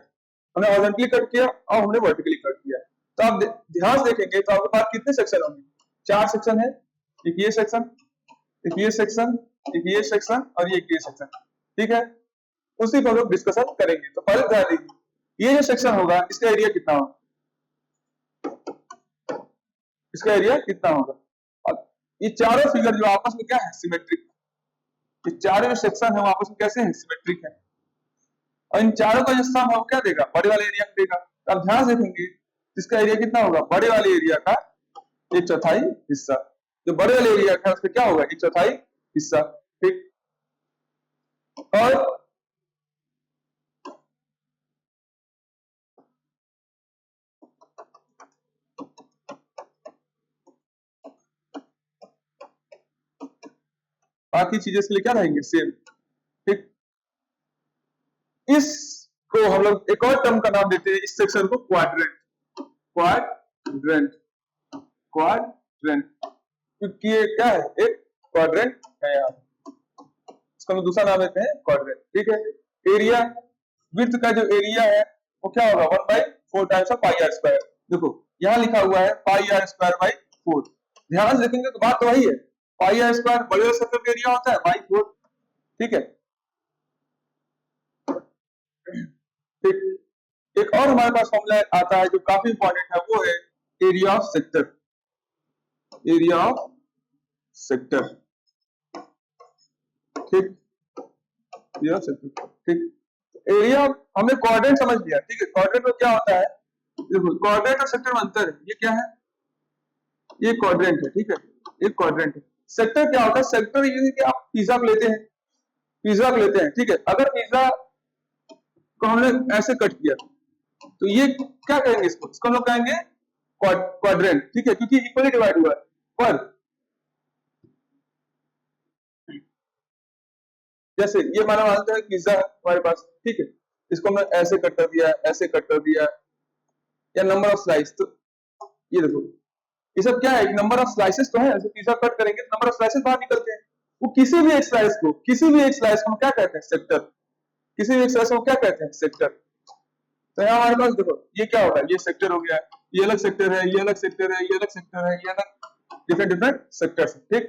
हमने हॉरिजॉन्टली कट किया और हमने वर्टिकली कट किया। तो आप ध्यान से देखेंगे तो आपके पास कितने सेक्शन होंगे, 4 सेक्शन है, एक ये सेक्शन, एक ये सेक्शन, एक ये सेक्शन और ये सेक्शन, ठीक है। उसी पर हम लोग डिस्कशन करेंगे। तो पहले ध्यान दीजिए, ये जो सेक्शन होगा इसका एरिया कितना होगा, इसका एरिया कितना होगा। अब ये चारों फिगर जो आपस में क्या है, सिमेट्रिक, ये चारों सेक्शन है वो आपस में कैसे हैं, सिमेट्रिक है। और इन चारों का जो सम है वो क्या देगा, बड़े वाले एरिया को देगा। तो आप ध्यान से देखेंगे इसका एरिया कितना होगा, बड़े वाले एरिया का 1/4 हिस्सा, जो बड़े वाले एरिया का उसका क्या होगा, 1/4 हिस्सा, ठीक। और बाकी चीजें इसके लिए क्या रहेंगे, सेम, ठीक। इसको हम लोग एक और टर्म का नाम देते हैं, इस सेक्शन को क्वाड्रेंट, क्वाड्रेंट, क्वाड्रेंट, क्योंकि ये क्या है, एक क्वाड्रेंट है यहाँ, इसका हम दूसरा नाम देते हैं क्वाड्रेंट, ठीक है। एरिया, विड्थ का जो एरिया है वो क्या होगा, 1/4 times of pi r square. देखो यहाँ लिखा हुआ है पाई आर स्क्वायर बाई 4, ध्यान से देखेंगे तो बात तो वही है, पाई आर स्क्वायर बड़े सर्कल का एरिया होता है बाई 4, ठीक है, ठीक। एक और हमारे पास फॉर्मूला आता है जो काफी इंपॉर्टेंट है, वो है area of sector, area of sector, ठीक, एरिया ऑफ सेक्टर, ठीक। एरिया हमने क्वाड्रेंट समझ लिया, ठीक है। क्वाड्रेंट में क्या होता है, देखो क्वाड्रेंट और सेक्टर में अंतर है, ये क्या है, ये क्वाड्रेंट है, ठीक है, ये क्वाड्रेंट है। सेक्टर क्या होता है, सेक्टर ये है कि आप पिज्जा को लेते हैं, पिज्जा को लेते हैं, ठीक है। अगर पिज्जा को हमने ऐसे कट किया तो ये क्या कहेंगे, इसको हम लोग कहेंगे क्वाड्रेंट, ठीक है, क्योंकि इक्वली डिवाइड हुआ है। पर जैसे ये मानते हैं पिज्जा है हमारे पास, ठीक है, इसको हमने ऐसे कट कर दिया, ऐसे कट कर दिया, या नंबर ऑफ स्लाइस, तो ये देखो ये सब क्या है, एक नंबर ऑफ स्लाइसेस तो है, ऐसे पिज्जा कट करेंगे तो नंबर ऑफ स्लाइसेस बाहर निकलते हैं। वो किसी भी एक स्लाइस को, किसी भी एक स्लाइस को हम क्या कहते हैं, सेक्टर, किसी भी एक स्लाइस को क्या कहते हैं, सेक्टर। तो यहाँ हमारे पास देखो ये क्या होगा, ये सेक्टर हो गया, ये अलग सेक्टर है, ये अलग सेक्टर है, ये अलग सेक्टर है, ये अलग डिफरेंट डिफरेंट सेक्टर्स, ठीक।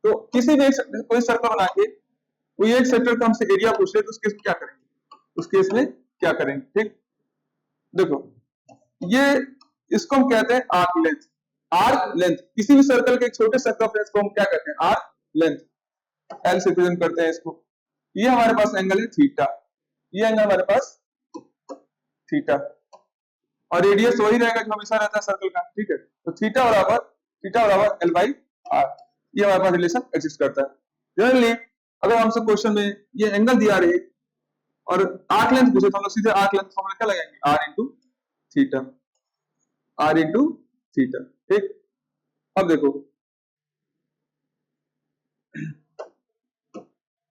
तो किसी भी एक कोई सर्कल बना के कोई एक सेक्टर का हमसे एरिया पूछ ले तो उस केस में क्या करेंगे, उस केस में क्या करेंगे, ठीक। देखो ये इसको हम कहते हैं आर्क लेंथ, आर्क लेंथ, किसी भी सर्कल के एक छोटे सर्कमफ्रेंस को हम क्या कहते हैं, आर्क लेंथ, एल से रिप्रेजेंट करते हैं इसको। ये हमारे पास एंगल है थीटा, ये एंगल हमारे पास थीटा, और रेडियस वही रहेगा जो हमेशा रहता है सर्कल का, ठीक है। तो थीटा बराबर एल बाई आर, ये हमारे पास रिलेशन एग्जिस्ट करता है। जनरली अगर हमसे क्वेश्चन में ये एंगल दिया रहे और आर्क लेंथ पूछे तो हम लोग सीधे आर्क लेंथ फॉर्मूला क्या लगाएंगे, r into theta, r into theta, ठीक। अब देखो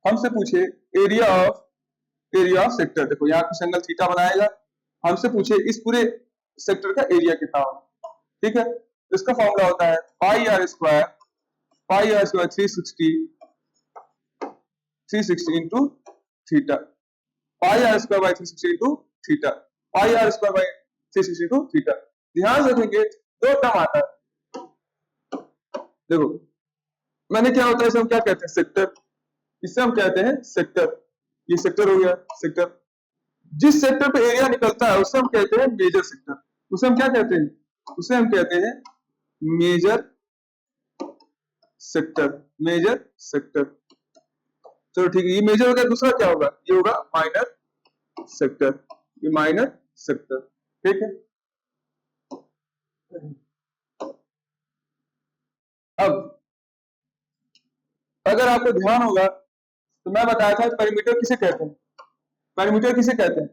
हमसे पूछे एरिया ऑफ सेक्टर, देखो यहाँ कुछ एंगल थीटा बनाएगा, हमसे पूछे इस पूरे सेक्टर का एरिया कितना होगा, ठीक है। इसका फॉर्मूला होता है pi r square pi r square 360 into theta, pi r square by 360 into theta, pi r square by 360 into theta. ध्यान रखेंगे दो टर्म आता है, देखो मैंने क्या होता है, इसे हम क्या कहते हैं, सेक्टर, इसे हम कहते हैं सेक्टर, ये सेक्टर हो गया सेक्टर। जिस सेक्टर पे एरिया निकलता है उसे हम कहते हैं मेजर सेक्टर, उसे हम क्या कहते हैं, उसे हम कहते हैं मेजर सेक्टर, मेजर सेक्टर। चलो ठीक है, ये मेजर हो गया, दूसरा क्या होगा, ये होगा माइनर सेक्टर, ये माइनर सेक्टर, ठीक है। अब अगर आपको ध्यान होगा तो मैं बताया था पेरीमीटर किसे कहते हैं, पेरीमीटर किसे कहते हैं,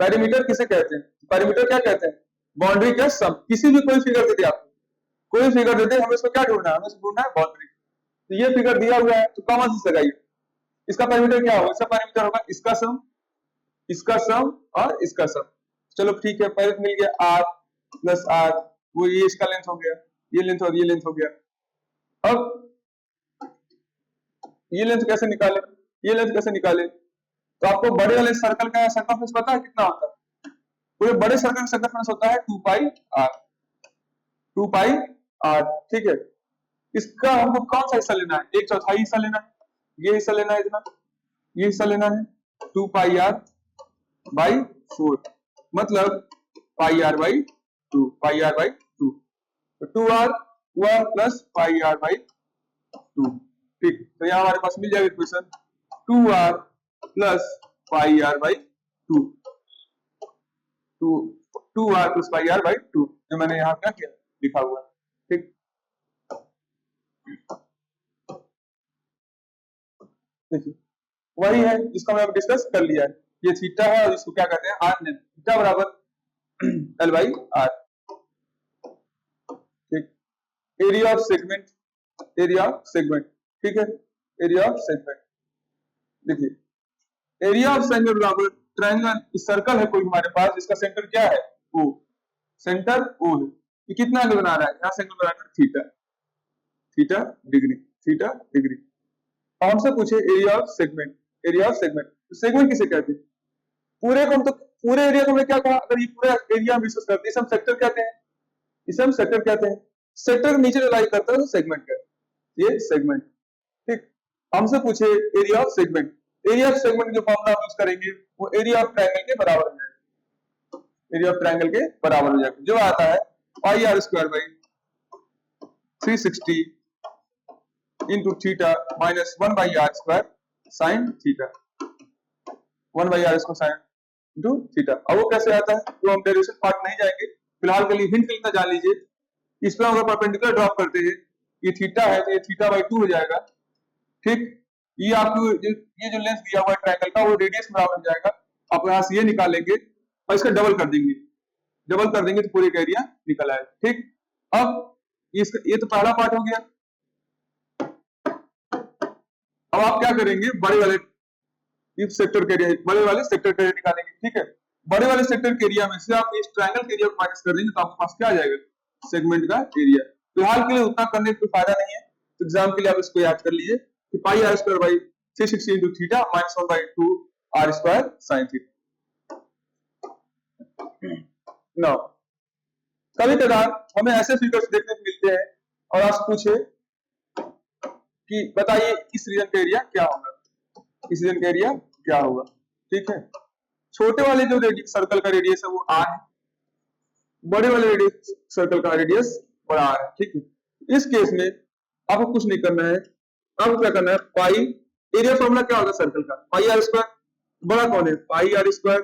पेरीमीटर किसे कहते हैं, पेरीमीटर क्या कहते हैं, बाउंड्री का सम। किसी भी कोई फिगर दे दे आपको, कोई फिगर दे दे, हमें इसको क्या ढूंढना है, हमें इसको ढूंढना है बाउंड्री। तो ये फिगर दिया हुआ है तो कॉमन से लगाइए, इसका पेरीमीटर क्या होगा, इसका पेरीमीटर होगा इसका सम, इसका सम और इसका सम। चलो ठीक है, पहले मिल गया आर प्लस आर, वो ये इसका लेंथ हो गया, ये लेंथ और ये लेंथ हो गया। अब ये लेंथ कैसे निकाले, ये लेंथ कैसे निकाले, तो आपको बड़े वाले सर्कल का सर्कमफ्रेंस पता है कितना होता है, पूरे बड़े सर्कल का सर्कमफ्रेंस होता है 2 पाई आर, 2 पाई आर, ठीक है। इसका हमको कौन सा हिस्सा लेना है, 1/4 हिस्सा लेना है, ये हिस्सा लेना है, इतना ये हिस्सा लेना है, 2 पाई आर बाई 4, मतलब pi r by 2, pi r by 2, तो 2r हुआ प्लस पाई आर बाई 2, ठीक। तो यहाँ हमारे पास मिल जाएगा equation 2r plus pi r by 2, 2r plus pi r by 2, जो मैंने यहाँ क्या किया लिखा हुआ है, ठीक। देखिए वही है जिसको हमने डिस्कस कर लिया है, ये थीटा है और इसको क्या कहते हैं आर नेम, थीटा बराबर एल बाई आर, ठीक। Area of segment, area of segment, ठीक है, एरिया ऑफ सेगमेंट। देखिए एरिया ऑफ सेगमेंट बराबर ट्रायंगल, सर्कल है कोई हमारे पास जिसका सेंटर क्या है ओ, सेंटर ओ है, ये कितना एंगल बना रहा है, यहाँ से एंगल बना रहा है theta, theta degree, theta degree. और हमसे पूछे area of segment, area of segment, तो सेगमेंट किसे कहते हैं, पूरे को हम तो पूरे एरिया को हमने क्या कहा, अगर ये पूरा एरिया हम डिस्कस करते हैं इसे हम सेक्टर कहते हैं, इसे हम सेक्टर कहते हैं, सेक्टर के नीचे जो लाई करता है तो सेगमेंट कहते हैं, ये सेगमेंट, ठीक। हमसे पूछे area of segment, area of segment जो फॉर्मूला यूज करेंगे वो एरिया ऑफ ट्रायंगल के बराबर हो जाएगा, एरिया ऑफ ट्रायंगल के बराबर हो जाएगा, जो आता है pi r square by 360 into theta minus 1 by r square sine theta, 1 by r square sine into theta. अब वो कैसे आता है, तो हम डेरिवेशन पार्ट नहीं जाएंगे, फिलहाल के लिए हिंट लिखना जान लीजिए, इस पर अगर परपेंडिकुलर ड्रॉप करते हैं, ये थीटा है तो ये थीटा बाई 2 हो जाएगा, ठीक। ये आपको ये जो लेंथ दिया हुआ है ट्रायंगल का वो रेडियस बराबर हो जाएगा, आप यहाँ से ये निकालेंगे और इसका डबल कर देंगे, डबल कर देंगे तो पूरे का एरिया निकल आएगा, ठीक। अब ये तो पहला पार्ट हो गया। अब आप क्या करेंगे, बड़े वाले इस सेक्टर के एरिया, बड़े वाले सेक्टर का एरिया निकालेंगे, ठीक है। बड़े वाले सेक्टर के एरिया में से आप इस ट्रायंगल के एरिया को माइनस कर देंगे तो आपके पास क्या आ जाएगा, सेगमेंट का एरिया। फिलहाल के लिए उतना करने का फायदा नहीं है, तो एग्जाम के लिए आप इसको याद कर लीजिए कि pi r square by 360 into theta minus 1 by 2 r square sine theta. Now कभी कभार हमें ऐसे फिगर्स देखने को मिलते हैं और आपसे पूछे कि बताइए इस रीजन का एरिया क्या होगा, इस रीजन का एरिया क्या होगा, ठीक है। छोटे वाले जो सर्कल का रेडियस है वो आर है, बड़े वाले रेडियस सर्कल का रेडियस बड़ा आर है, ठीक है। इस केस में आपको कुछ नहीं करना है, आपको क्या करना है, पाई एरिया फॉर्मूला क्या होगा सर्कल का, पाई आर स्क्वायर, बड़ा कौन है पाई आर स्क्वायर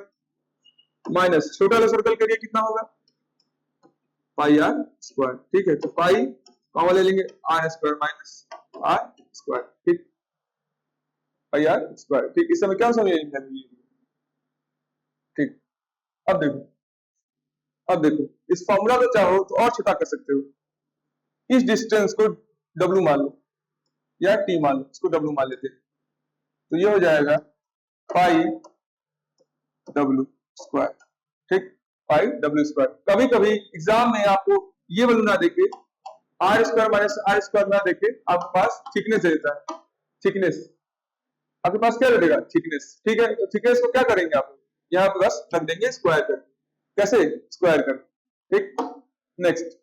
माइनस छोटा वाला सर्कल का एरिया कितना होगा पाई आर स्क्वायर, ठीक है। तो पाई कॉमन ले लेंगे, r square minus r square, ठीक, पाई आर स्क्वायर, ठीक। इस समय क्या समझ लेंगे, ठीक। अब देखो, अब देखो इस फॉर्मूला को चाहो तो और छोटा कर सकते हो, इस डिस्टेंस को W मान लो या T मान लो, इसको W मान लेते हैं, तो ये हो जाएगा पाई W स्क्वायर, ठीक, पाई W स्क्वायर। कभी कभी एग्जाम में आपको ये वैल्यू ना देके r square minus r square ना देखे आपके पास थिकनेस देता है, थिकनेस आपके पास क्या रहेगा, थिकनेस। ठीक है, तो थिकनेस को क्या करेंगे आप यहाँ पे बस रख देंगे स्क्वायर कर, कैसे स्क्वायर कर। ठीक, नेक्स्ट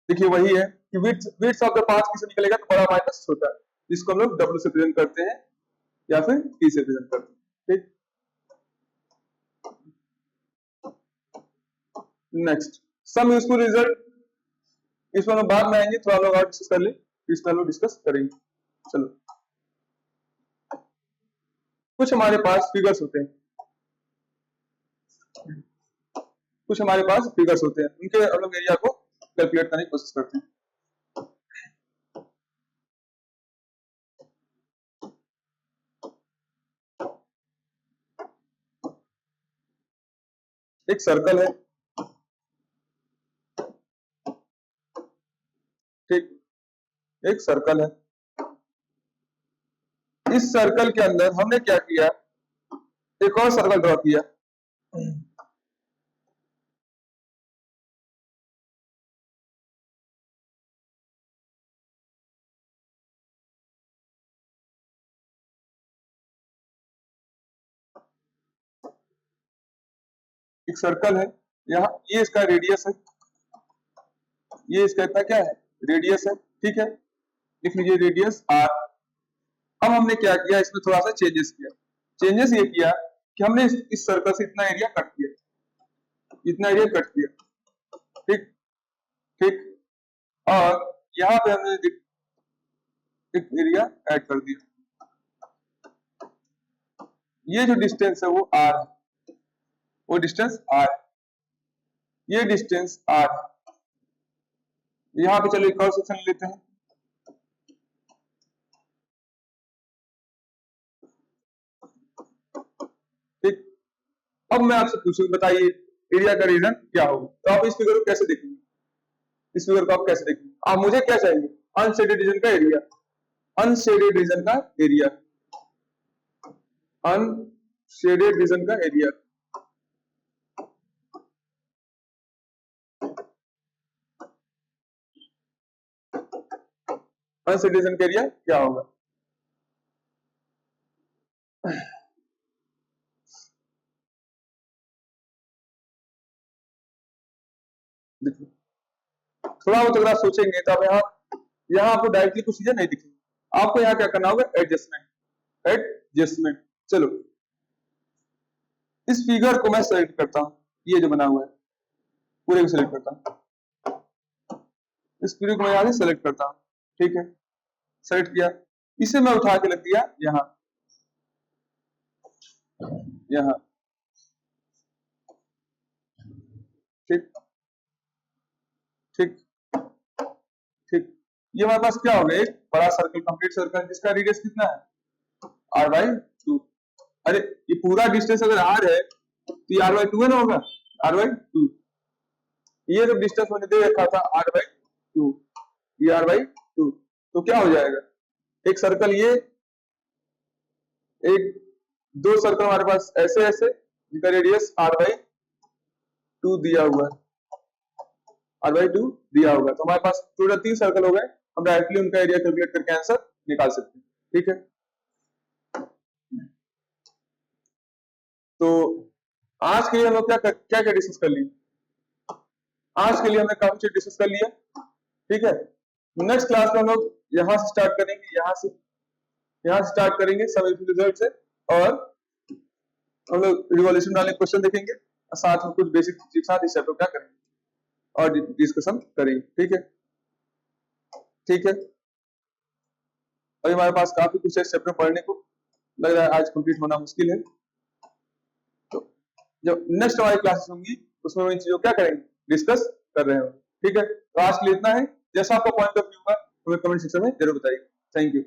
देखिए वही है कि विड्थ ऑफ द पाथ किसे निकलेगा, तो बड़ा माइनस छोटा, जिसको हम लोग W से प्रेजेंट करते हैं या फिर T से प्रेजेंट करते हैं। ठीक, नेक्स्ट सम यूजफुल रिजल्ट, इसमें हम बाद में आएंगे, थोड़ा लोग और डिस्कस कर ले, इसमें हम लोग डिस्कस करेंगे। चलो, कुछ हमारे पास फिगर्स होते हैं, कुछ हमारे पास फिगर्स होते हैं, उनके हम लोग एरिया को कैलकुलेट करने की कोशिश करते हैं। एक सर्कल है, ठीक, एक सर्कल है, इस सर्कल के अंदर हमने क्या किया, एक और सर्कल ड्रॉ किया। एक सर्कल है, यहाँ ये इसका रेडियस है, ये इसका इतना क्या है, रेडियस है। ठीक है, लिख लीजिए रेडियस r। अब हमने क्या किया, इसमें थोड़ा सा चेंजेस किया। चेंजेस ये किया कि हमने इस सर्कल से इतना एरिया कट किया, इतना एरिया कट किया। ठीक, ठीक, और यहाँ पे हमने एक एरिया ऐड कर दिया। ये जो डिस्टेंस है वो r है, वो डिस्टेंस r है, ये डिस्टेंस r है। यहाँ पे चलो एक और सेक्शन लेते हैं। ठीक, अब मैं आपसे पूछूं, बताइए एरिया का रीजन क्या होगा, तो आप इस फिगर को कैसे देखेंगे, इस फिगर को आप कैसे देखेंगे, आप मुझे क्या चाहिए, अनशेडेड रीजन का एरिया, अनशेडेड रीजन का एरिया, अनशेडेड रीजन का एरिया। अनशेडेड रीजन का एरिया क्या होगा, देखिए थोड़ा बहुत अगर आप सोचेंगे तो आप यहाँ आपको डायरेक्टली कुछ चीजें नहीं दिखेंगी, आपको यहाँ क्या करना होगा, एडजस्टमेंट, एडजस्टमेंट। चलो इस फिगर को मैं सेलेक्ट करता हूं, ये जो बना हुआ है पूरे को सेलेक्ट करता हूं, इस फिगर को मैं यहाँ से सेलेक्ट करता हूं। ठीक है, सेलेक्ट किया, इसे मैं उठा के लग दिया यहाँ, यहाँ। ठीक, ठीक, ठीक, ये हमारे पास क्या हो गया, एक बड़ा सर्कल, कंप्लीट सर्कल, जिसका रेडियस कितना है, r/2। अरे ये पूरा डिस्टेंस अगर r है तो ये r/2 है ना, होगा r/2। ये जो डिस्टेंस मैंने दे रखा था r/2, ये r/2, तो क्या हो जाएगा, एक सर्कल ये, एक दो सर्कल हमारे पास ऐसे ऐसे, जिनका रेडियस r/2 दिया हुआ है, r/2 दिया होगा, तो हमारे पास टोटल 3 सर्कल हो गए, हम डायरेक्टली उनका एरिया कैलकुलेट करके आंसर निकाल सकते हैं। ठीक है, तो आज के लिए हम लोग क्या क्या डिस्कस कर लिए, आज के लिए हमने काफी चीज डिस्कस कर लिया। ठीक है, नेक्स्ट क्लास में हम लोग यहाँ से स्टार्ट करेंगे, यहाँ से स्टार्ट करेंगे सब रिजल्ट से, और हम लोग रिवॉल्यूशन वाले क्वेश्चन देखेंगे, और साथ में कुछ बेसिक चीज साथ इस चैप्टर क्या करेंगे और डिस्कशन करेंगे। ठीक है, ठीक है, अभी हमारे पास काफी कुछ है चैप्टर पढ़ने को, लग रहा है आज कंप्लीट होना मुश्किल है, तो जब नेक्स्ट हमारी क्लासेस होंगी उसमें हम इन चीजों क्या करेंगे, डिस्कस कर रहे हो। ठीक है, तो आज के लिए इतना है, जैसा आपका पॉइंट ऑफ व्यू होगा हमें कमेंट सेक्शन में जरूर बताइए। Thank you.